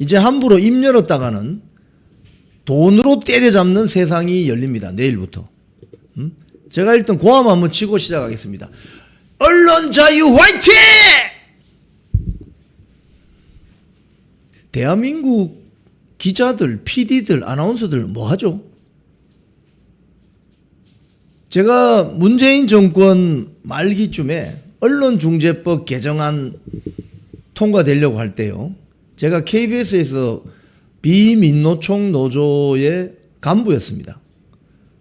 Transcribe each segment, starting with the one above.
이제 함부로 입 열었다가는 돈으로 때려잡는 세상이 열립니다. 내일부터. 제가 일단 고함 한번 치고 시작하겠습니다. 언론 자유 화이팅! 대한민국 기자들, PD들, 아나운서들 뭐 하죠? 제가 문재인 정권 말기쯤에 언론중재법 개정안 통과되려고 할 때요, 제가 KBS에서 비민노총 노조의 간부였습니다.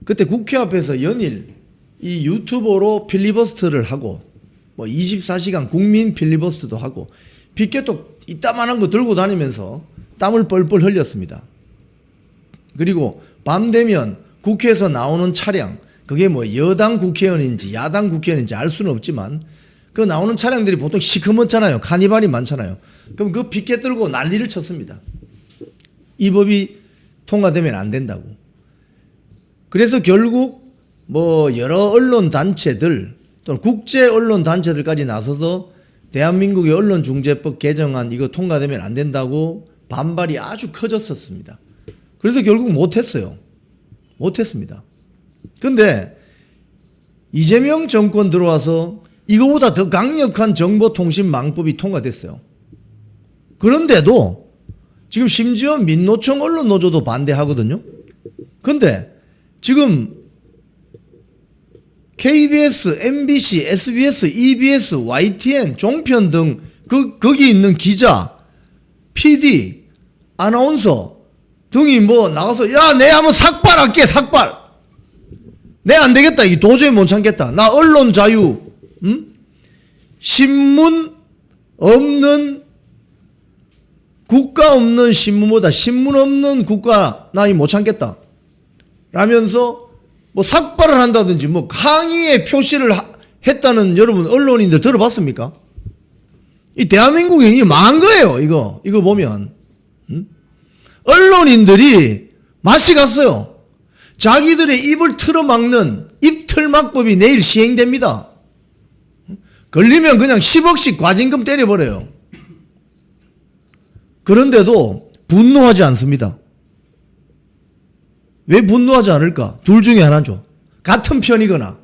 그때 국회 앞에서 연일 이 유튜버로 필리버스터를 하고 뭐 24시간 국민 필리버스터도 하고 빗개떡 이따만한 거 들고 다니면서 땀을 뻘뻘 흘렸습니다. 그리고 밤 되면 국회에서 나오는 차량, 그게 뭐 여당 국회의원인지 야당 국회의원인지 알 수는 없지만 그 나오는 차량들이 보통 시커멓잖아요. 카니발이 많잖아요. 그럼 그 빗개 들고 난리를 쳤습니다. 이 법이 통과되면 안 된다고. 그래서 결국 뭐 여러 언론 단체들 또는 국제 언론 단체들까지 나서서 대한민국의 언론중재법 개정안 이거 통과되면 안 된다고 반발이 아주 커졌었습니다. 그래서 결국 못했어요. 못했습니다. 근데 이재명 정권 들어와서 이거보다 더 강력한 정보통신망법이 통과됐어요. 그런데도 지금 심지어 민노총 언론노조도 반대하거든요. 근데 지금 KBS, MBC, SBS, EBS, YTN, 종편 등 거기 있는 기자, PD, 아나운서 등이 뭐 나가서 야, 내 한번 삭발할게, 삭발. 내 안 되겠다. 이 도저히 못 참겠다. 나 언론 자유, 신문 없는 국가 없는 신문보다 신문 없는 국가 나 이 못 참겠다. 라면서 뭐 삭발을 한다든지 뭐 항의의 표시를 했다는 여러분 언론인들 들어봤습니까? 이 대한민국이 이게 망한 거예요. 이거 보면 언론인들이 맛이 갔어요. 자기들의 입을 틀어막는 입틀막법이 내일 시행됩니다. 걸리면 그냥 10억씩 과징금 때려버려요. 그런데도 분노하지 않습니다. 왜 분노하지 않을까? 둘 중에 하나죠. 같은 편이거나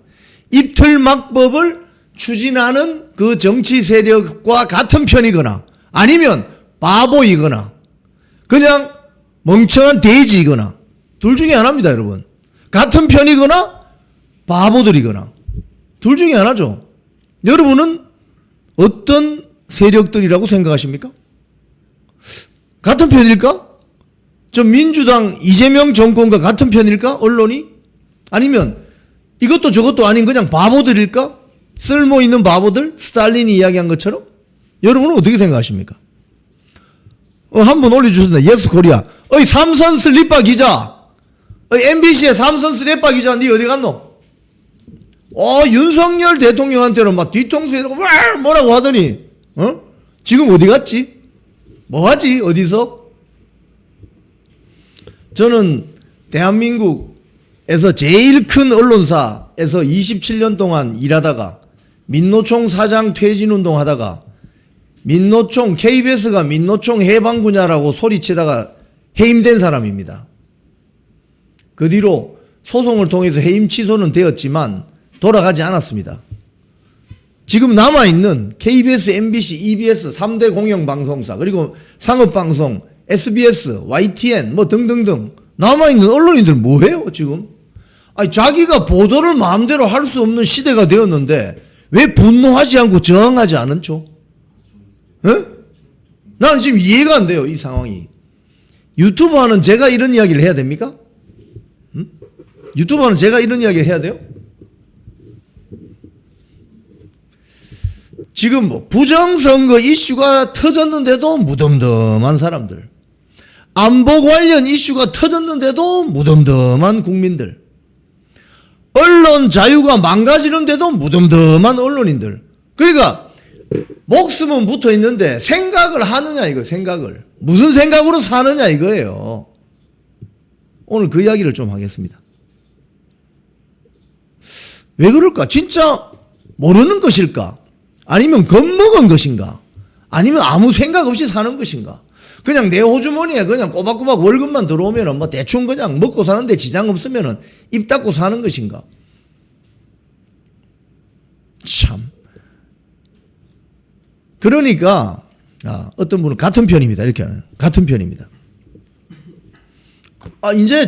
입틀막법을 추진하는 그 정치 세력과 같은 편이거나 아니면 바보이거나 그냥 멍청한 돼지이거나 둘 중에 하나입니다, 여러분. 같은 편이거나 바보들이거나 둘 중에 하나죠. 여러분은 어떤 세력들이라고 생각하십니까? 같은 편일까? 저 민주당 이재명 정권과 같은 편일까? 언론이? 아니면 이것도 저것도 아닌 그냥 바보들일까? 쓸모있는 바보들? 스탈린이 이야기한 것처럼? 여러분은 어떻게 생각하십니까? 한번 올려주셨네. 예스 코리아. 어이 삼선 슬리퍼 기자. MBC의 삼선 슬리퍼 기자 니 어디 갔노? 윤석열 대통령한테는 막 뒤통수에 이러고 뭐라고 하더니 지금 어디 갔지? 뭐하지? 어디서? 저는 대한민국에서 제일 큰 언론사에서 27년 동안 일하다가 민노총 사장 퇴진운동 하다가 민노총 KBS가 민노총 해방구냐라고 소리치다가 해임된 사람입니다. 그 뒤로 소송을 통해서 해임 취소는 되었지만 돌아가지 않았습니다. 지금 남아있는 KBS, MBC, EBS 3대 공영방송사 그리고 상업방송 SBS, YTN 뭐 등등등 남아있는 언론인들 뭐해요 지금? 아니 자기가 보도를 마음대로 할 수 없는 시대가 되었는데 왜 분노하지 않고 저항하지 않은 척? 에? 나는 지금 이해가 안 돼요 이 상황이. 유튜브 하는 제가 이런 이야기를 해야 됩니까? 유튜브 하는 제가 이런 이야기를 해야 돼요? 지금 뭐 부정선거 이슈가 터졌는데도 무덤덤한 사람들, 안보 관련 이슈가 터졌는데도 무덤덤한 국민들, 언론 자유가 망가지는데도 무덤덤한 언론인들. 그러니까 목숨은 붙어 있는데 생각을 하느냐 이거. 생각을 무슨 생각으로 사느냐 이거예요. 오늘 그 이야기를 좀 하겠습니다. 왜 그럴까? 진짜 모르는 것일까? 아니면 겁먹은 것인가? 아니면 아무 생각 없이 사는 것인가? 그냥 내 호주머니에 그냥 꼬박꼬박 월급만 들어오면은 뭐 대충 그냥 먹고 사는데 지장 없으면은 입 닫고 사는 것인가? 참. 그러니까 어떤 분은 같은 편입니다. 이렇게 하는 같은 편입니다. 이제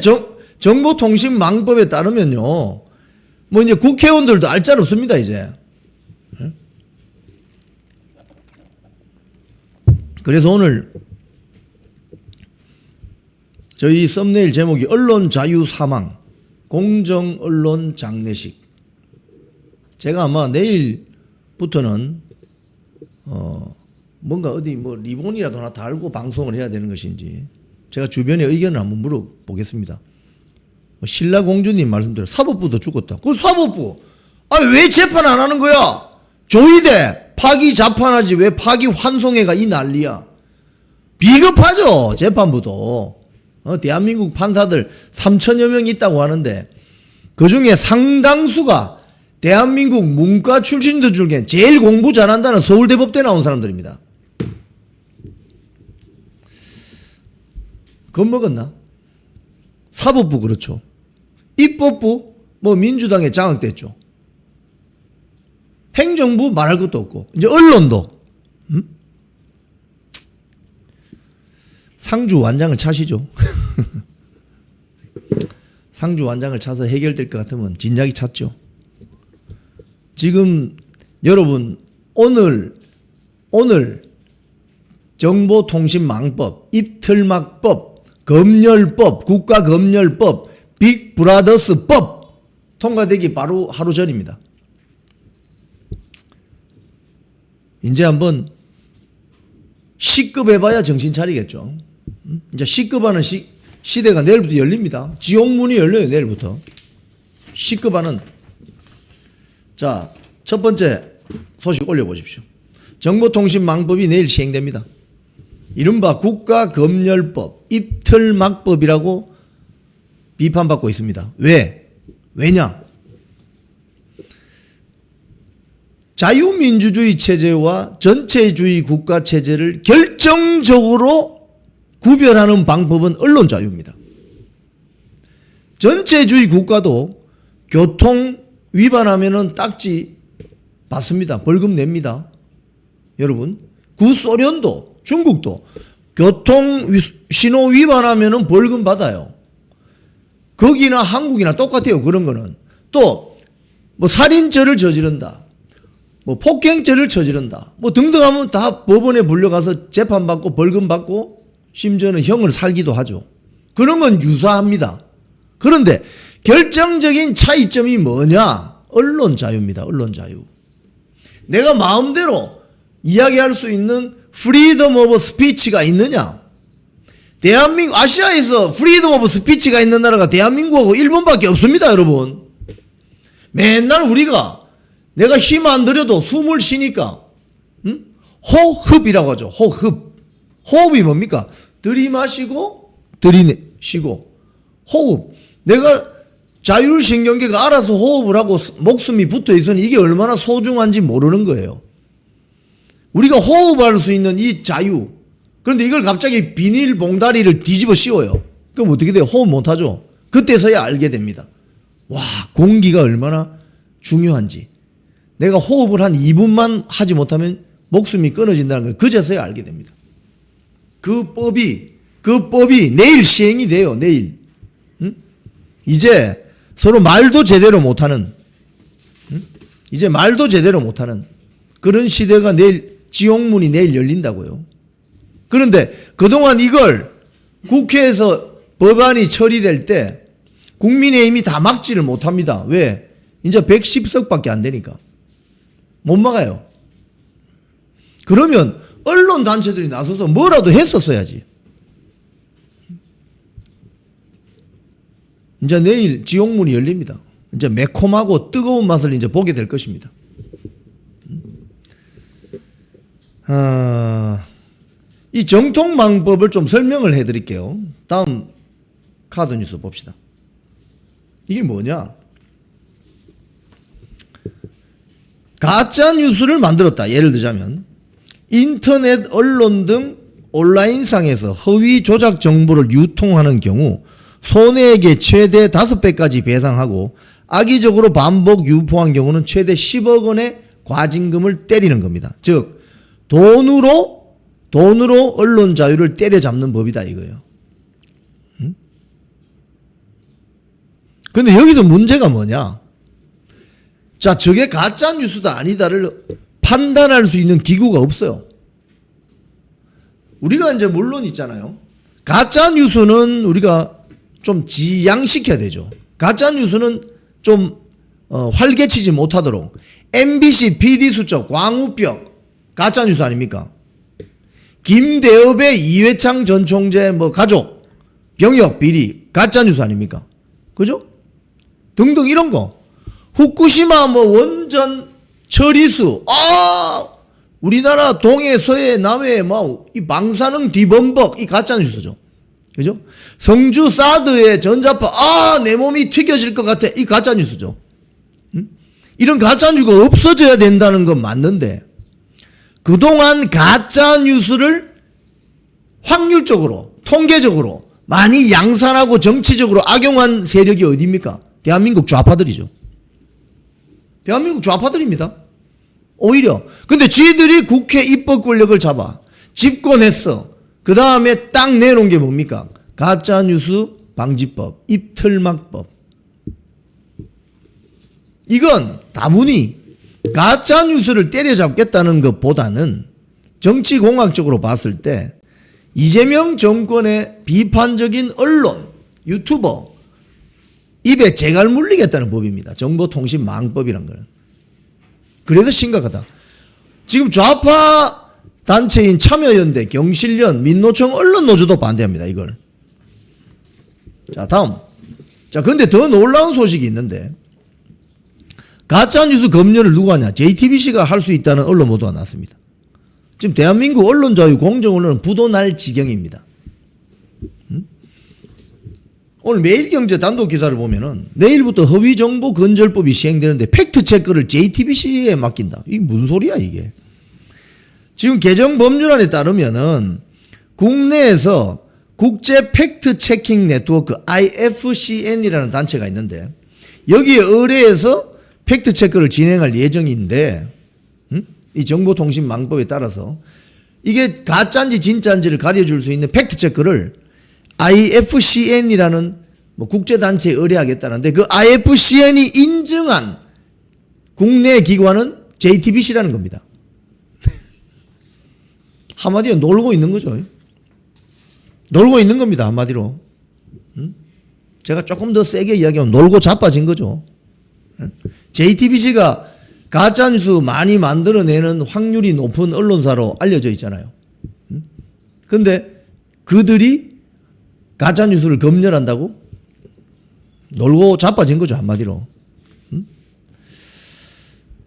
정보통신망법에 따르면요, 뭐 이제 국회의원들도 알짤 없습니다. 이제. 그래서 오늘 저희 썸네일 제목이 언론 자유 사망 공정 언론 장례식. 제가 아마 내일부터는 뭔가 어디 뭐 리본이라도 하나 달고 방송을 해야 되는 것인지 제가 주변에 의견을 한번 물어보겠습니다. 신라 공주님 말씀대로 사법부도 죽었다. 그 사법부 왜 재판 안 하는 거야? 조의대 파기 자판하지 왜 파기 환송회가 이 난리야? 비겁하죠. 재판부도. 대한민국 판사들 3천여 명 있다고 하는데 그중에 상당수가 대한민국 문과 출신들 중에 제일 공부 잘한다는 서울대법대 나온 사람들입니다. 겁먹었나? 사법부 그렇죠. 입법부 뭐 민주당에 장악됐죠. 행정부 말할 것도 없고 이제 언론도 상주 완장을 차시죠. 상주 완장을 차서 해결될 것 같으면 진작에 찼죠. 지금 여러분 오늘 정보통신망법, 입틀막법, 검열법, 국가검열법, 빅브라더스법 통과되기 바로 하루 전입니다. 이제 한번 C급 해봐야 정신 차리겠죠. 이제 C급하는 시대가 내일부터 열립니다. 지옥문이 열려요. 내일부터. C급하는. 자, 첫 번째 소식 올려보십시오. 정보통신망법이 내일 시행됩니다. 이른바 국가검열법, 입틀막법이라고 비판받고 있습니다. 왜냐? 자유민주주의 체제와 전체주의 국가체제를 결정적으로 구별하는 방법은 언론 자유입니다. 전체주의 국가도 교통 위반하면은 딱지 받습니다. 벌금 냅니다. 여러분, 구소련도 중국도 교통 신호 위반하면은 벌금 받아요. 거기나 한국이나 똑같아요. 그런 거는. 또 뭐 살인죄를 저지른다. 뭐 폭행죄를 저지른다. 뭐 등등 하면 다 법원에 불려가서 재판받고 벌금 받고 심지어는 형을 살기도 하죠. 그런 건 유사합니다. 그런데 결정적인 차이점이 뭐냐? 언론 자유입니다. 언론 자유. 내가 마음대로 이야기할 수 있는 프리덤 오브 스피치가 있느냐? 아시아에서 프리덤 오브 스피치가 있는 나라가 대한민국하고 일본밖에 없습니다, 여러분. 맨날 우리가 내가 힘 안 들여도 숨을 쉬니까 호흡이라고 하죠. 호흡이 뭡니까? 들이마시고 들이쉬고 호흡. 내가 자율신경계가 알아서 호흡을 하고 목숨이 붙어 있으니 이게 얼마나 소중한지 모르는 거예요. 우리가 호흡할 수 있는 이 자유. 그런데 이걸 갑자기 비닐봉다리를 뒤집어 씌워요. 그럼 어떻게 돼요? 호흡 못하죠. 그때서야 알게 됩니다. 와, 공기가 얼마나 중요한지. 내가 호흡을 한 2분만 하지 못하면 목숨이 끊어진다는 걸 그제서야 알게 됩니다. 그 법이 내일 시행이 돼요. 내일. 이제 서로 말도 제대로 못하는, 이제 말도 제대로 못하는 그런 시대가 내일, 지옥문이 내일 열린다고요. 그런데 그동안 이걸 국회에서 법안이 처리될 때 국민의힘이 다 막지를 못합니다. 왜? 이제 110석밖에 안 되니까. 못 막아요. 그러면 언론 단체들이 나서서 뭐라도 했었어야지. 이제 내일 지옥문이 열립니다. 이제 매콤하고 뜨거운 맛을 이제 보게 될 것입니다. 이 정통망법을 좀 설명을 해드릴게요. 다음 카드 뉴스 봅시다. 이게 뭐냐? 가짜 뉴스를 만들었다. 예를 들자면 인터넷 언론 등 온라인상에서 허위 조작 정보를 유통하는 경우 손해액의 최대 5배까지 배상하고 악의적으로 반복 유포한 경우는 최대 10억 원의 과징금을 때리는 겁니다. 즉 돈으로 언론 자유를 때려잡는 법이다 이거예요. 근데 여기서 문제가 뭐냐? 자, 저게 가짜 뉴스다 아니다를 판단할 수 있는 기구가 없어요. 우리가 이제 물론 있잖아요. 가짜 뉴스는 우리가 좀 지양시켜야 되죠. 가짜 뉴스는 좀 활개치지 못하도록 MBC PD 수첩 광우병 가짜 뉴스 아닙니까? 김대엽의 이회창 전 총재 가족 병역 비리 가짜 뉴스 아닙니까? 그죠? 등등 이런 거. 후쿠시마 원전 처리수 우리나라 동해 서해 남해 이 방사능 뒤범벅 이 가짜 뉴스죠. 그죠? 성주 사드의 전자파 내 몸이 튀겨질 것 같아 이 가짜 뉴스죠. 이런 가짜 뉴스가 없어져야 된다는 건 맞는데 그동안 가짜 뉴스를 확률적으로 통계적으로 많이 양산하고 정치적으로 악용한 세력이 어디입니까? 대한민국 좌파들이죠. 대한민국 좌파들입니다. 오히려. 근데 쥐들이 국회 입법 권력을 잡아 집권했어. 그 다음에 딱 내놓은 게 뭡니까? 가짜뉴스 방지법, 입틀막법. 이건 다분히 가짜뉴스를 때려잡겠다는 것보다는 정치공학적으로 봤을 때 이재명 정권의 비판적인 언론, 유튜버 입에 재갈 물리겠다는 법입니다. 정보통신망법이란 거는. 그래서 심각하다. 지금 좌파 단체인 참여연대, 경실련, 민노총, 언론노조도 반대합니다. 이걸. 자, 다음. 자, 근데 더 놀라운 소식이 있는데 가짜뉴스 검열을 누가 하냐? JTBC가 할 수 있다는 언론 보도가 났습니다. 지금 대한민국 언론 자유, 공정 언론은 부도날 지경입니다. 오늘 매일경제 단독 기사를 보면은 내일부터 허위정보 건절법이 시행되는데 팩트체크를 JTBC에 맡긴다. 이게 무슨 소리야 이게? 지금 개정 법률안에 따르면은 국내에서 국제 팩트체킹 네트워크 IFCN이라는 단체가 있는데 여기에 의뢰해서 팩트체크를 진행할 예정인데 이 정보통신망법에 따라서 이게 가짜인지 진짜인지를 가려줄 수 있는 팩트체크를 IFCN이라는 국제단체에 의뢰하겠다는데 그 IFCN이 인증한 국내 기관은 JTBC라는 겁니다. 한마디로 놀고 있는 거죠. 놀고 있는 겁니다. 한마디로. 제가 조금 더 세게 이야기하면 놀고 자빠진 거죠. JTBC가 가짜뉴스 많이 만들어내는 확률이 높은 언론사로 알려져 있잖아요. 근데 그들이 가짜뉴스를 검열한다고? 놀고 자빠진 거죠. 한마디로.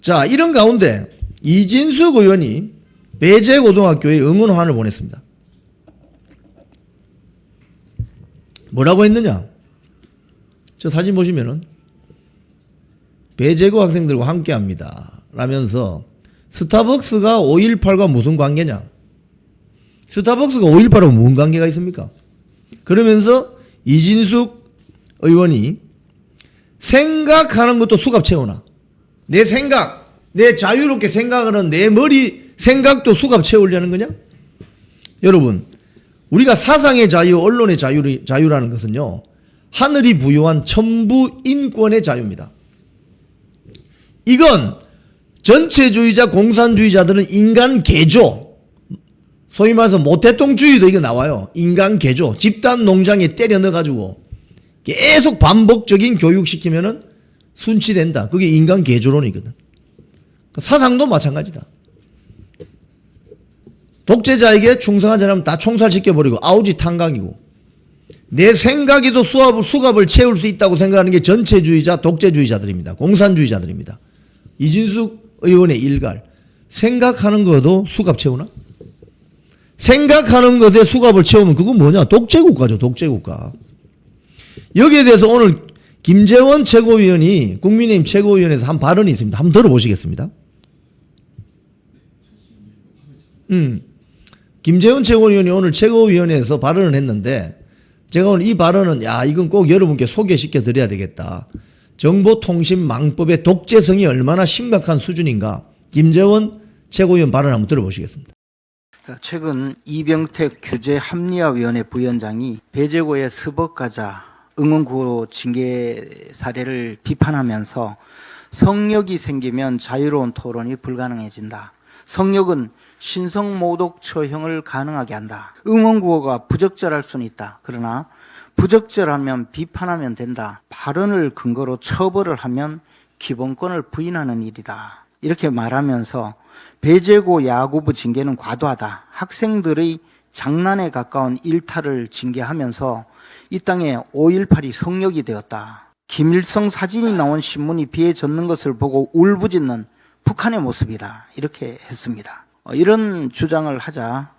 자, 이런 가운데 이진숙 의원이 배재고등학교에 응원화를 보냈습니다. 뭐라고 했느냐? 저 사진 보시면은 배재고 학생들과 함께합니다 라면서 스타벅스가 5.18과 무슨 관계냐? 스타벅스가 5.18하고 무슨 관계가 있습니까? 그러면서 이진숙 의원이 생각하는 것도 수갑 채우나 내 생각, 내 자유롭게 생각하는 내 머리 생각도 수갑 채우려는 거냐? 여러분, 우리가 사상의 자유, 언론의 자유라는 것은요, 하늘이 부여한 천부 인권의 자유입니다. 이건 전체주의자, 공산주의자들은 인간 개조, 소위 말해서 모태똥주의도 이거 나와요. 인간 개조, 집단 농장에 때려 넣어가지고 계속 반복적인 교육시키면은 순치된다. 그게 인간 개조론이거든. 사상도 마찬가지다. 독재자에게 충성하지 않으면 다 총살시켜버리고 아우지 탄강이고 내 생각에도 수갑을 채울 수 있다고 생각하는 게 전체주의자, 독재주의자들입니다. 공산주의자들입니다. 이진숙 의원의 일갈. 생각하는 것도 수갑 채우나? 생각하는 것에 수갑을 채우면 그건 뭐냐? 독재국가죠. 독재국가. 여기에 대해서 오늘 김재원 최고위원이 국민의힘 최고위원회에서 한 발언이 있습니다. 한번 들어보시겠습니다. 김재원 최고위원이 오늘 최고위원회에서 발언을 했는데 제가 오늘 이 발언은 이건 꼭 여러분께 소개시켜 드려야 되겠다. 정보통신망법의 독재성이 얼마나 심각한 수준인가. 김재원 최고위원 발언 한번 들어보시겠습니다. 최근 이병택 규제합리화위원회 부위원장이 배제고의 스벅가자 응원구호 징계 사례를 비판하면서 성역이 생기면 자유로운 토론이 불가능해진다. 성역은 신성모독 처형을 가능하게 한다. 응원구호가 부적절할 수는 있다. 그러나 부적절하면 비판하면 된다. 발언을 근거로 처벌을 하면 기본권을 부인하는 일이다. 이렇게 말하면서 배제고 야구부 징계는 과도하다. 학생들의 장난에 가까운 일탈을 징계하면서 이 땅에 5.18이 성역이 되었다. 김일성 사진이 나온 신문이 비에 젖는 것을 보고 울부짖는 북한의 모습이다. 이렇게 했습니다. 이런 주장을 하자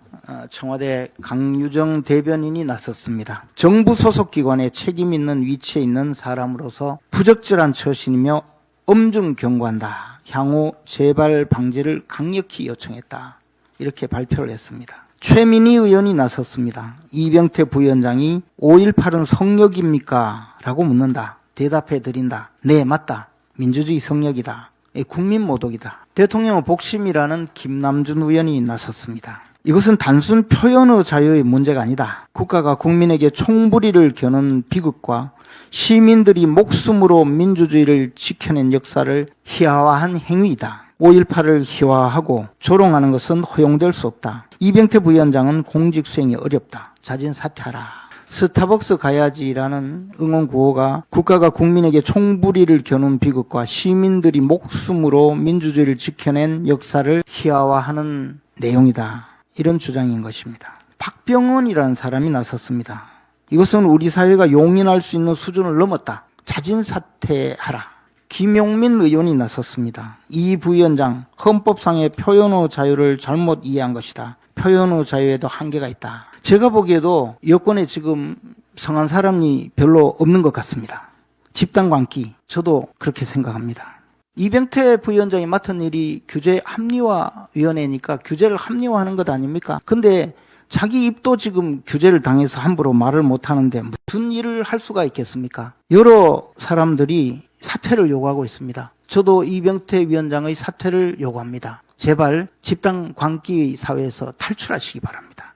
청와대 강유정 대변인이 나섰습니다. 정부 소속 기관에 책임 있는 위치에 있는 사람으로서 부적절한 처신이며 엄중 경고한다. 향후 재발 방지를 강력히 요청했다. 이렇게 발표를 했습니다. 최민희 의원이 나섰습니다. 이병태 부위원장이 5.18은 성역입니까? 라고 묻는다. 대답해 드린다. 네, 맞다. 민주주의 성역이다. 국민모독이다. 대통령의 복심이라는 김남준 의원이 나섰습니다. 이것은 단순 표현의 자유의 문제가 아니다. 국가가 국민에게 총부리를 겨눈 비극과 시민들이 목숨으로 민주주의를 지켜낸 역사를 희화화한 행위이다. 5.18을 희화화하고 조롱하는 것은 허용될 수 없다. 이병태 부위원장은 공직 수행이 어렵다. 자진 사퇴하라. 스타벅스 가야지라는 응원 구호가 국가가 국민에게 총부리를 겨눈 비극과 시민들이 목숨으로 민주주의를 지켜낸 역사를 희화화하는 내용이다. 이런 주장인 것입니다. 박병원이라는 사람이 나섰습니다. 이것은 우리 사회가 용인할 수 있는 수준을 넘었다. 자진 사퇴하라. 김용민 의원이 나섰습니다. 이 부위원장, 헌법상의 표현의 자유를 잘못 이해한 것이다. 표현의 자유에도 한계가 있다. 제가 보기에도 여권에 지금 성한 사람이 별로 없는 것 같습니다. 집단 광기, 저도 그렇게 생각합니다. 이병태 부위원장이 맡은 일이 규제 합리화위원회니까 규제를 합리화하는 것 아닙니까? 근데 자기 입도 지금 규제를 당해서 함부로 말을 못하는데 무슨 일을 할 수가 있겠습니까? 여러 사람들이 사퇴를 요구하고 있습니다. 저도 이병태 위원장의 사퇴를 요구합니다. 제발 집단 광기 사회에서 탈출하시기 바랍니다.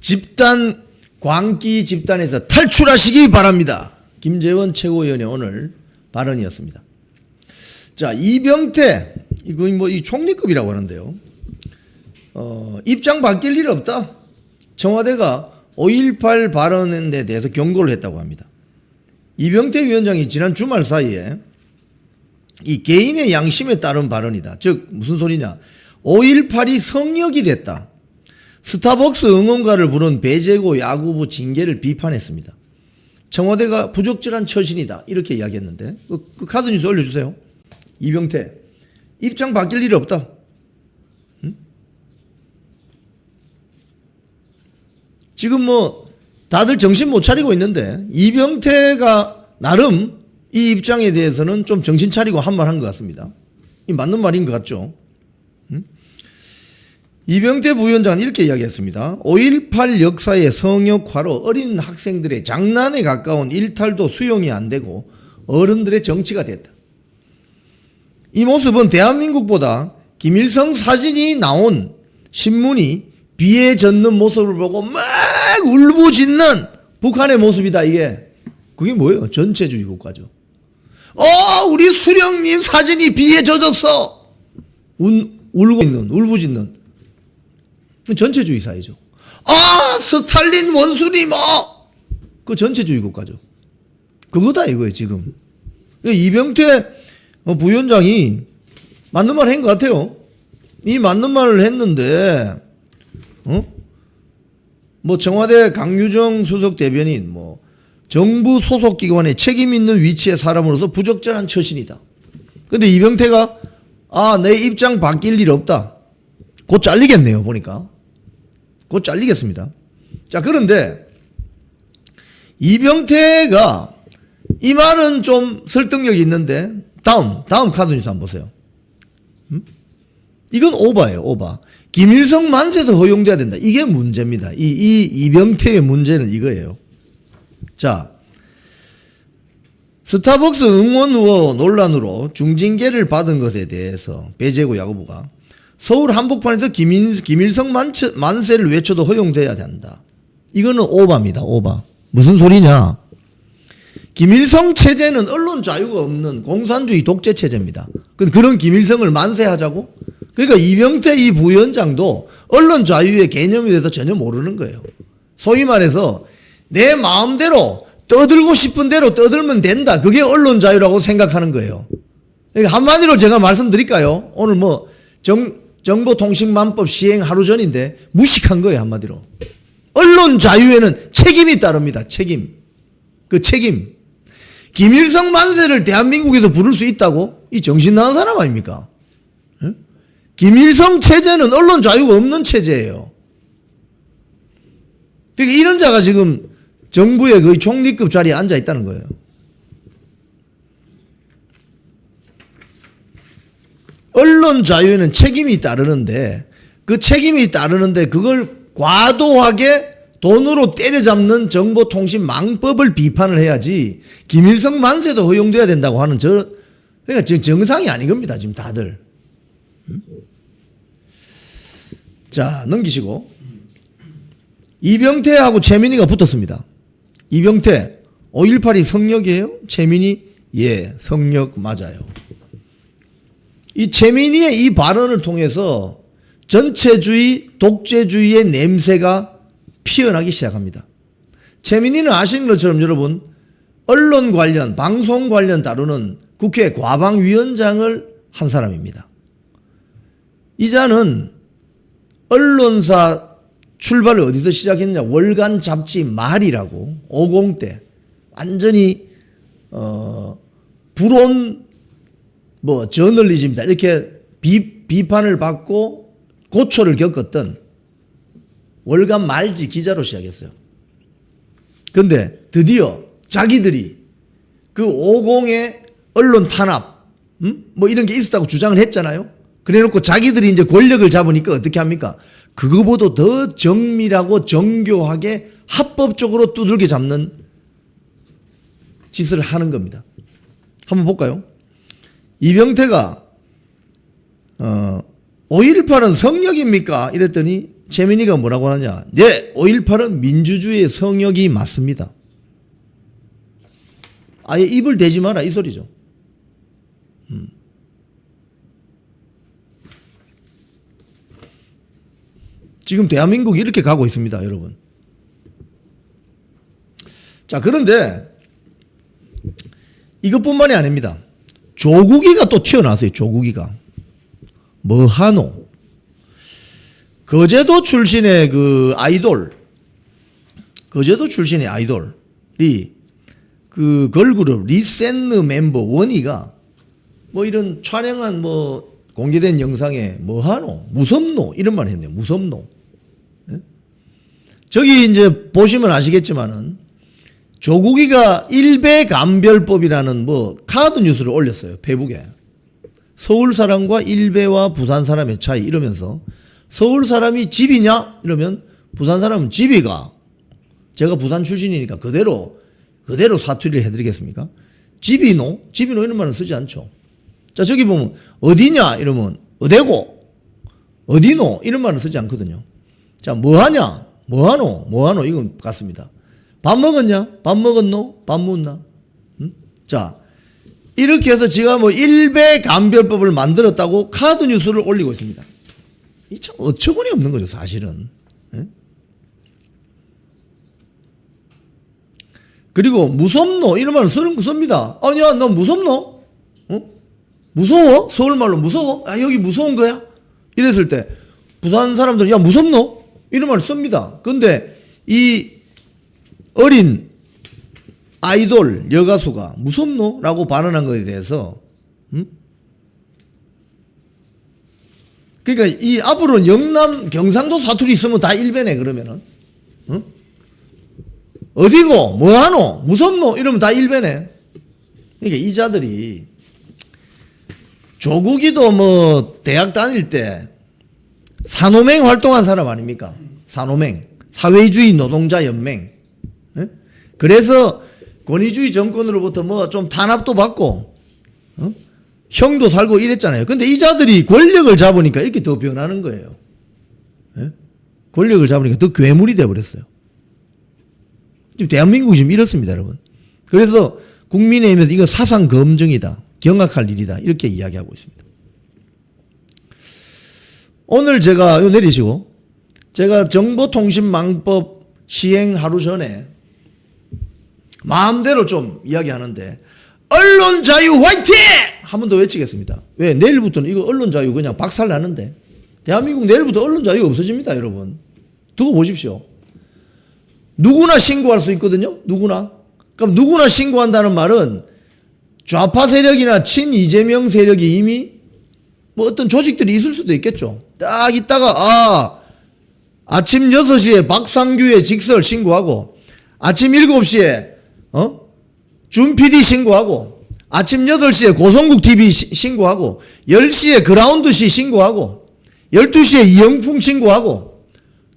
집단 광기 집단에서 탈출하시기 바랍니다. 김재원 최고위원의 오늘 발언이었습니다. 자, 이병태, 이거 이 총리급이라고 하는데요. 입장 바뀔 일 없다. 청와대가 5.18 발언에 대해서 경고를 했다고 합니다. 이병태 위원장이 지난 주말 사이에 이 개인의 양심에 따른 발언이다. 즉 무슨 소리냐? 5.18이 성역이 됐다. 스타벅스 응원가를 부른 배제고 야구부 징계를 비판했습니다. 청와대가 부적절한 처신이다. 이렇게 이야기했는데 그 카드 뉴스 올려주세요. 이병태 입장 바뀔 일 없다. 응? 지금 다들 정신 못 차리고 있는데 이병태가 나름 이 입장에 대해서는 좀 정신 차리고 한 말 한 것 같습니다. 이 맞는 말인 것 같죠? 응? 이병태 부위원장은 이렇게 이야기했습니다. 5.18 역사의 성역화로 어린 학생들의 장난에 가까운 일탈도 수용이 안 되고 어른들의 정치가 됐다. 이 모습은 대한민국보다 김일성 사진이 나온 신문이 비에 젖는 모습을 보고 막 울부짖는 북한의 모습이다. 이게 그게 뭐예요? 전체주의 국가죠. 우리 수령님 사진이 비에 젖었어. 울고 있는, 울부짖는 전체주의 사회죠. 스탈린 원수님, 그 전체주의 국가죠. 그거다 이거예요 지금. 이병태 부위원장이 맞는 말 한 것 같아요. 이 맞는 말을 했는데, 청와대 강유정 수석 대변인, 정부 소속 기관에 책임 있는 위치의 사람으로서 부적절한 처신이다. 근데 이병태가 내 입장 바뀔 일 없다. 곧 잘리겠네요 보니까. 곧 잘리겠습니다. 자, 그런데 이병태가 이 말은 좀 설득력이 있는데 다음 카드 뉴스 한번 보세요. 이건 오바예요, 오바. 김일성 만세도 허용돼야 된다. 이게 문제입니다. 이 이병태의 문제는 이거예요. 자, 스타벅스 응원 후보 논란으로 중징계를 받은 것에 대해서 배재고 야구부가 서울 한복판에서 김일성 만세를 외쳐도 허용돼야 된다. 이거는 오바입니다, 오바. 무슨 소리냐? 김일성 체제는 언론 자유가 없는 공산주의 독재 체제입니다. 그런 김일성을 만세하자고? 그러니까 이병태 이 부위원장도 언론 자유의 개념에 대해서 전혀 모르는 거예요. 소위 말해서 내 마음대로 떠들고 싶은 대로 떠들면 된다. 그게 언론 자유라고 생각하는 거예요. 그러니까 한마디로 제가 말씀드릴까요? 오늘 뭐 정보통신망법 시행 하루 전인데 무식한 거예요, 한마디로. 언론 자유에는 책임이 따릅니다. 책임. 그 책임. 김일성 만세를 대한민국에서 부를 수 있다고? 이 정신 나간 사람 아닙니까? 에? 김일성 체제는 언론 자유가 없는 체제예요. 그러니까 이런 자가 지금 정부의 거의 총리급 자리에 앉아 있다는 거예요. 언론 자유에는 책임이 따르는데 그걸 과도하게 돈으로 때려잡는 정보통신망법을 비판을 해야지 김일성 만세도 허용돼야 된다고 하는 그러니까 지금 정상이 아닌 겁니다. 지금 다들. 자, 넘기시고 이병태하고 최민희가 붙었습니다. 이병태 5.18이 성역이에요? 최민희? 예, 성역 맞아요. 이 최민희의 이 발언을 통해서 전체주의, 독재주의의 냄새가 피어나기 시작합니다. 최민희는 아시는 것처럼 여러분 언론 관련, 방송 관련 다루는 국회 과방위원장을 한 사람입니다. 이자는 언론사 출발을 어디서 시작했냐? 월간 잡지 말이라고 50대 완전히 불온 저널리즘이다 이렇게 비판을 받고 고초를 겪었던 월간 말지 기자로 시작했어요. 근데 드디어 자기들이 그 50의 언론 탄압 이런 게 있었다고 주장을 했잖아요. 그래놓고 자기들이 이제 권력을 잡으니까 어떻게 합니까? 그거보다 더 정밀하고 정교하게 합법적으로 두들겨 잡는 짓을 하는 겁니다. 한번 볼까요? 이병태가 5.18은 성역입니까? 이랬더니 최민희가 뭐라고 하느냐? 네, 5.18은 민주주의의 성역이 맞습니다. 아예 입을 대지 마라 이 소리죠. 지금 대한민국이 이렇게 가고 있습니다, 여러분. 자, 그런데 이것뿐만이 아닙니다. 조국이가 또 튀어나왔어요. 조국이가. 뭐하노? 거제도 출신의 그 아이돌, 거제도 출신의 아이돌이 그 걸그룹 리센느 멤버 원희가 이런 촬영한 공개된 영상에 뭐하노? 무섭노? 이런 말 했네요. 무섭노? 네? 저기 이제 보시면 아시겠지만은 조국이가 일배감별법이라는 카드 뉴스를 올렸어요. 페이북에. 서울 사람과 일배와 부산 사람의 차이 이러면서 서울 사람이 집이냐? 이러면 부산 사람은 집이가. 제가 부산 출신이니까 그대로 사투리를 해드리겠습니까? 집이노? 집이노 이런 말은 쓰지 않죠. 자, 저기 보면 어디냐? 이러면 어디고? 어디노? 이런 말은 쓰지 않거든요. 자, 뭐하냐? 뭐하노? 뭐하노? 이건 같습니다. 밥 먹었냐? 밥 먹었노? 밥 묻나? 자, 이렇게 해서 제가 일배감별법을 만들었다고 카드 뉴스를 올리고 있습니다. 이 참 어처구니 없는 거죠, 사실은. 예? 그리고 무섭노? 이런 말은 씁니다. 아니야, 너 무섭노? 무서워? 서울말로 무서워? 아, 여기 무서운 거야? 이랬을 때 부산 사람들은 야, 무섭노? 이런 말을 씁니다. 근데 이 어린 아이돌 여가수가 무섭노? 라고 발언한 것에 대해서 그러니까 이 앞으로는 영남 경상도 사투리 있으면 다 일배네 그러면은 어디고 뭐하노 무섭노 이러면 다 일배네. 그러니까 이 자들이 조국이도 뭐 대학 다닐 때 산호맹 활동한 사람 아닙니까? 산호맹, 사회주의 노동자 연맹. 예? 그래서 권위주의 정권으로부터 뭐 좀 탄압도 받고 형도 살고 이랬잖아요. 근데 이 자들이 권력을 잡으니까 이렇게 더 변하는 거예요. 예? 권력을 잡으니까 더 괴물이 돼버렸어요. 지금 대한민국이 지금 이렇습니다, 여러분. 그래서 국민의힘에서 이거 사상 검증이다, 경악할 일이다, 이렇게 이야기하고 있습니다. 오늘 제가 이거 내리시고, 제가 정보통신망법 시행 하루 전에 마음대로 좀 이야기하는데, 언론 자유 화이팅! 한 번 더 외치겠습니다. 왜? 내일부터는 이거 언론 자유 그냥 박살 나는데. 대한민국 내일부터 언론 자유 없어집니다, 여러분. 두고 보십시오. 누구나 신고할 수 있거든요, 누구나. 그럼 누구나 신고한다는 말은 좌파 세력이나 친 이재명 세력이 이미 뭐 어떤 조직들이 있을 수도 있겠죠. 딱 있다가, 아침 6시에 박상규의 직설 신고하고, 아침 7시에, 준 PD 신고하고, 아침 8시에 고성국 TV 신고하고, 10시에 그라운드 씨 신고하고, 12시에 이영풍 신고하고,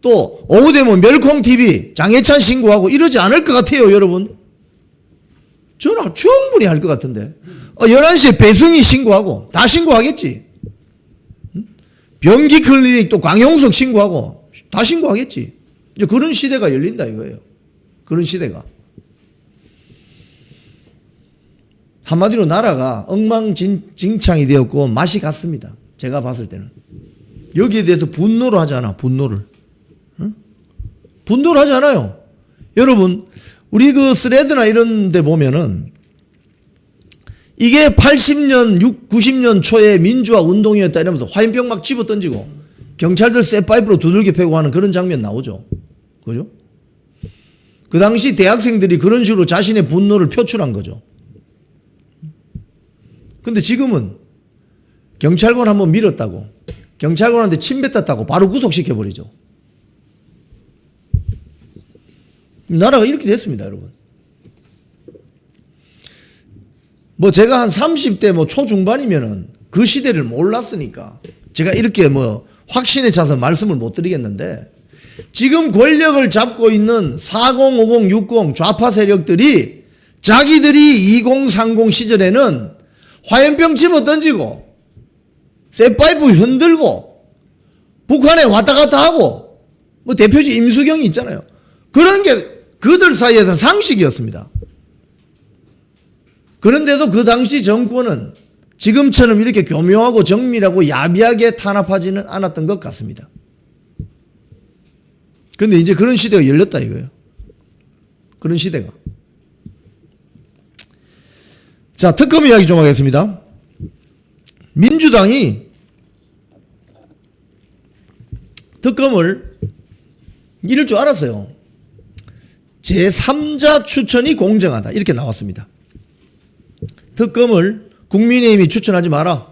또 오후 되면 멸콩 TV 장혜찬 신고하고 이러지 않을 것 같아요, 여러분. 저는 충분히 할 것 같은데. 11시에 배승희 신고하고, 다 신고하겠지. 변기 클리닉 또 강용석 신고하고, 다 신고하겠지. 이제 그런 시대가 열린다 이거예요. 그런 시대가. 한마디로 나라가 엉망진창이 되었고 맛이 갔습니다. 제가 봤을 때는. 여기에 대해서 분노를 하지 않아. 분노를. 응? 분노를 하지 않아요. 여러분, 우리 그 스레드나 이런 데 보면은 이게 80년, 90년 초에 민주화 운동이었다 이러면서 화염병 막 집어 던지고 경찰들 쇠파이프로 두들겨 패고 하는 그런 장면 나오죠. 그죠? 그 당시 대학생들이 그런 식으로 자신의 분노를 표출한 거죠. 근데 지금은 경찰관 한번 밀었다고, 경찰관한테 침 뱉었다고 바로 구속시켜버리죠. 나라가 이렇게 됐습니다, 여러분. 뭐 제가 한 30대 뭐 초중반이면은 그 시대를 몰랐으니까 제가 이렇게 뭐 확신에 차서 말씀을 못 드리겠는데, 지금 권력을 잡고 있는 40, 50, 60 좌파 세력들이 자기들이 2030 시절에는 화염병 집어 던지고 쇠파이프 흔들고 북한에 왔다 갔다 하고 뭐 대표적 임수경이 있잖아요. 그런 게 그들 사이에서는 상식이었습니다. 그런데도 그 당시 정권은 지금처럼 이렇게 교묘하고 정밀하고 야비하게 탄압하지는 않았던 것 같습니다. 근데 이제 그런 시대가 열렸다 이거예요. 그런 시대가. 자, 특검 이야기 좀 하겠습니다. 민주당이 특검을 이럴 줄 알았어요. 제3자 추천이 공정하다 이렇게 나왔습니다. 특검을 국민의힘이 추천하지 마라.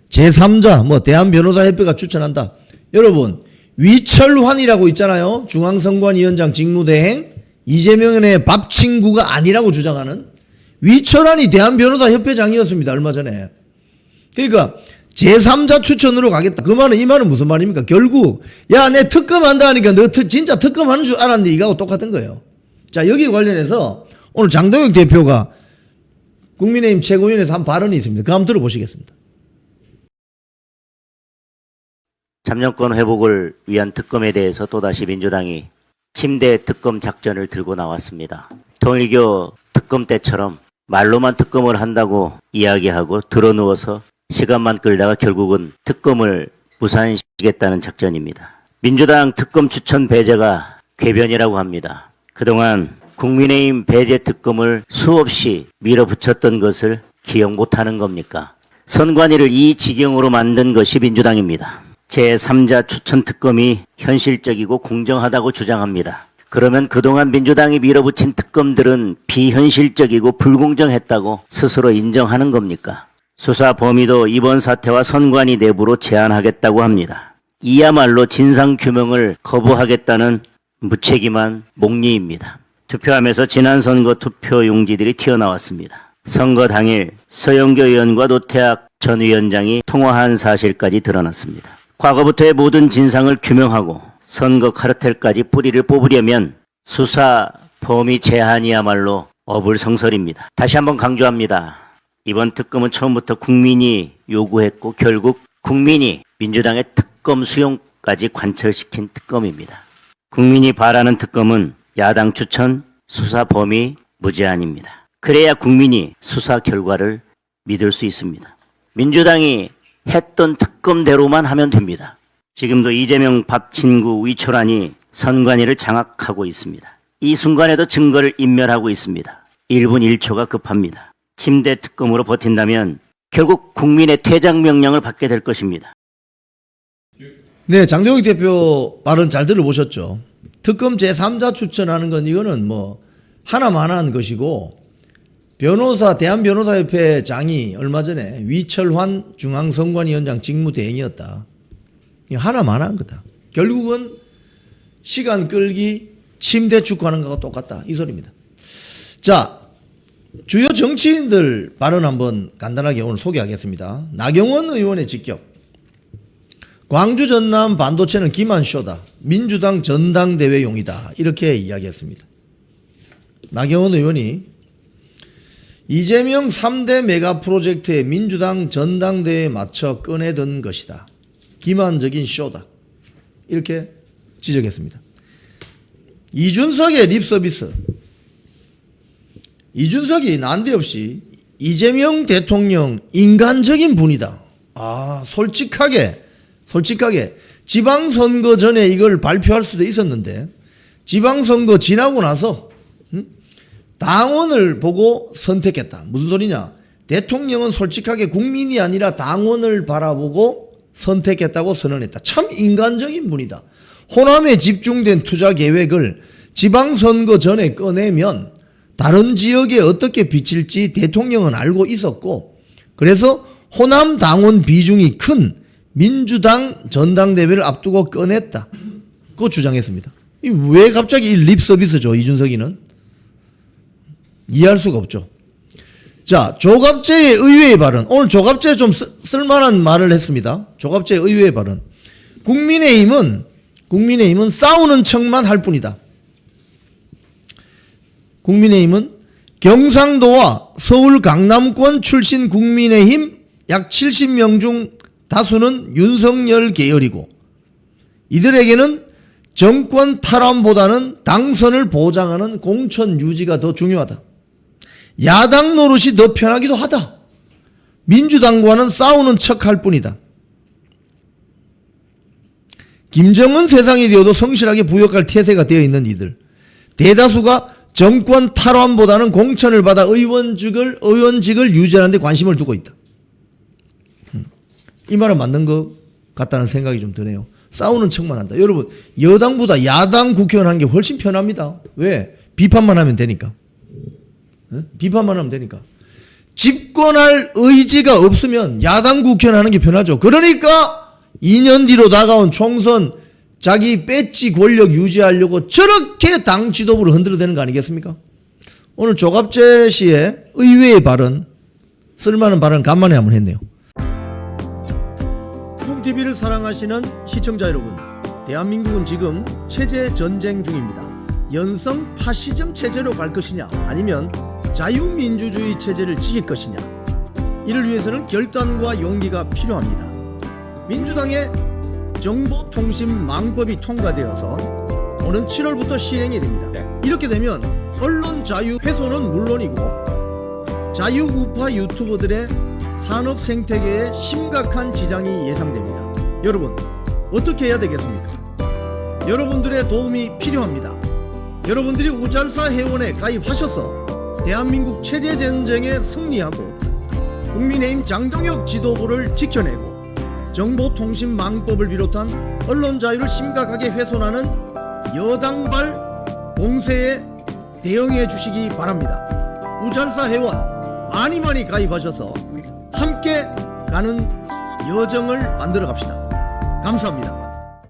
제3자 뭐 대한변호사협회가 추천한다. 여러분, 위철환이라고 있잖아요. 중앙선관위원장 직무대행 이재명의 밥 친구가 아니라고 주장하는 위철환이 대한변호사협회장이었습니다. 얼마 전에. 그러니까 제3자 추천으로 가겠다. 그 말은, 이 말은 무슨 말입니까? 결국 야, 내 특검한다 하니까 너 진짜 특검하는 줄 알았는데 이거하고 똑같은 거예요. 자, 여기 관련해서 오늘 장동혁 대표가 국민의힘 최고위원회에서 한 발언이 있습니다. 그거 한번 들어보시겠습니다. 참정권 회복을 위한 특검에 대해서 또다시 민주당이 침대 특검 작전을 들고 나왔습니다. 통일교 특검 때처럼 말로만 특검을 한다고 이야기하고 드러누워서 시간만 끌다가 결국은 특검을 무산시키겠다는 작전입니다. 민주당 특검 추천 배제가 궤변이라고 합니다. 그동안 국민의힘 배제 특검을 수없이 밀어붙였던 것을 기억 못하는 겁니까? 선관위를 이 지경으로 만든 것이 민주당입니다. 제3자 추천 특검이 현실적이고 공정하다고 주장합니다. 그러면 그동안 민주당이 밀어붙인 특검들은 비현실적이고 불공정했다고 스스로 인정하는 겁니까? 수사 범위도 이번 사태와 선관위 내부로 제한하겠다고 합니다. 이야말로 진상규명을 거부하겠다는 무책임한 목리입니다. 투표하면서 지난 선거 투표 용지들이 튀어나왔습니다. 선거 당일 서영교 의원과 노태학 전 위원장이 통화한 사실까지 드러났습니다. 과거부터의 모든 진상을 규명하고 선거 카르텔까지 뿌리를 뽑으려면 수사 범위 제한이야말로 어불성설입니다. 다시 한번 강조합니다. 이번 특검은 처음부터 국민이 요구했고 결국 국민이 민주당의 특검 수용까지 관철시킨 특검입니다. 국민이 바라는 특검은 야당 추천, 수사 범위 무제한입니다. 그래야 국민이 수사 결과를 믿을 수 있습니다. 민주당이 했던 특검대로만 하면 됩니다. 지금도 이재명 밥 친구 위초란이 선관위를 장악하고 있습니다. 이 순간에도 증거를 인멸하고 있습니다. 1분 1초가 급합니다. 침대 특검으로 버틴다면 결국 국민의 퇴장 명령을 받게 될 것입니다. 네, 장동혁 대표 말은 잘 들어보셨죠. 특검 제3자 추천하는 건 이거는 뭐 하나만한 것이고, 대한변호사협회 장이 얼마 전에 위철환 중앙선관위원장 직무대행이었다. 이거 하나만한 거다. 결국은 시간 끌기, 침대 축구하는 거하고 똑같다, 이 소리입니다. 자, 주요 정치인들 발언 한번 간단하게 오늘 소개하겠습니다. 나경원 의원의 직격. 광주 전남 반도체는 기만쇼다. 민주당 전당대회용이다. 이렇게 이야기했습니다. 나경원 의원이 이재명 3대 메가 프로젝트에 민주당 전당대회에 맞춰 꺼내든 것이다. 기만적인 쇼다. 이렇게 지적했습니다. 이준석의 립서비스. 이준석이 난데없이 이재명 대통령 인간적인 분이다. 솔직하게 지방선거 전에 이걸 발표할 수도 있었는데 지방선거 지나고 나서 당원을 보고 선택했다. 무슨 소리냐? 대통령은 솔직하게 국민이 아니라 당원을 바라보고 선택했다고 선언했다. 참 인간적인 분이다. 호남에 집중된 투자 계획을 지방선거 전에 꺼내면 다른 지역에 어떻게 비칠지 대통령은 알고 있었고, 그래서 호남 당원 비중이 큰 민주당 전당대회를 앞두고 꺼냈다. 그거 주장했습니다. 왜 갑자기 이 립서비스죠, 이준석이는? 이해할 수가 없죠. 자, 조갑재의 의외의 발언. 오늘 조갑재 좀 쓸만한 말을 했습니다. 조갑재의 의외의 발언. 국민의힘은 싸우는 척만 할 뿐이다. 국민의힘은 경상도와 서울 강남권 출신 국민의힘 약 70명 중 다수는 윤석열 계열이고, 이들에게는 정권 탈환보다는 당선을 보장하는 공천 유지가 더 중요하다. 야당 노릇이 더 편하기도 하다. 민주당과는 싸우는 척할 뿐이다. 김정은 세상이 되어도 성실하게 부역할 태세가 되어 있는 이들, 대다수가 정권 탈환보다는 공천을 받아 의원직을 유지하는 데 관심을 두고 있다. 이 말은 맞는 것 같다는 생각이 좀 드네요. 싸우는 척만 한다. 여러분, 여당보다 야당 국회의원 하는 게 훨씬 편합니다. 왜? 비판만 하면 되니까. 비판만 하면 되니까. 집권할 의지가 없으면 야당 국회의원 하는 게 편하죠. 그러니까 2년 뒤로 다가온 총선 자기 배지 권력 유지하려고 저렇게 당 지도부를 흔들어대는 거 아니겠습니까? 오늘 조갑재 씨의 의외의 발언, 쓸만한 발언 간만에 한번 했네요. TV를 사랑하시는 시청자 여러분, 대한민국은 지금 체제 전쟁 중입니다. 연성 파시즘 체제로 갈 것이냐, 아니면 자유민주주의 체제를 지킬 것이냐, 이를 위해서는 결단과 용기가 필요합니다. 민주당의 정보통신망법이 통과되어서 오는 7월부터 시행이 됩니다. 이렇게 되면 언론 자유 훼손은 물론이고 자유우파 유튜버들의 산업 생태계에 심각한 지장이 예상됩니다. 여러분, 어떻게 해야 되겠습니까? 여러분들의 도움이 필요합니다. 여러분들이 우잘사 회원에 가입하셔서 대한민국 체제 전쟁에 승리하고 국민의힘 장동혁 지도부를 지켜내고 정보통신망법을 비롯한 언론 자유를 심각하게 훼손하는 여당발 공세에 대응해 주시기 바랍니다. 우잘사 회원 많이 가입하셔서 함께 가는 여정을 만들어 갑시다. 감사합니다.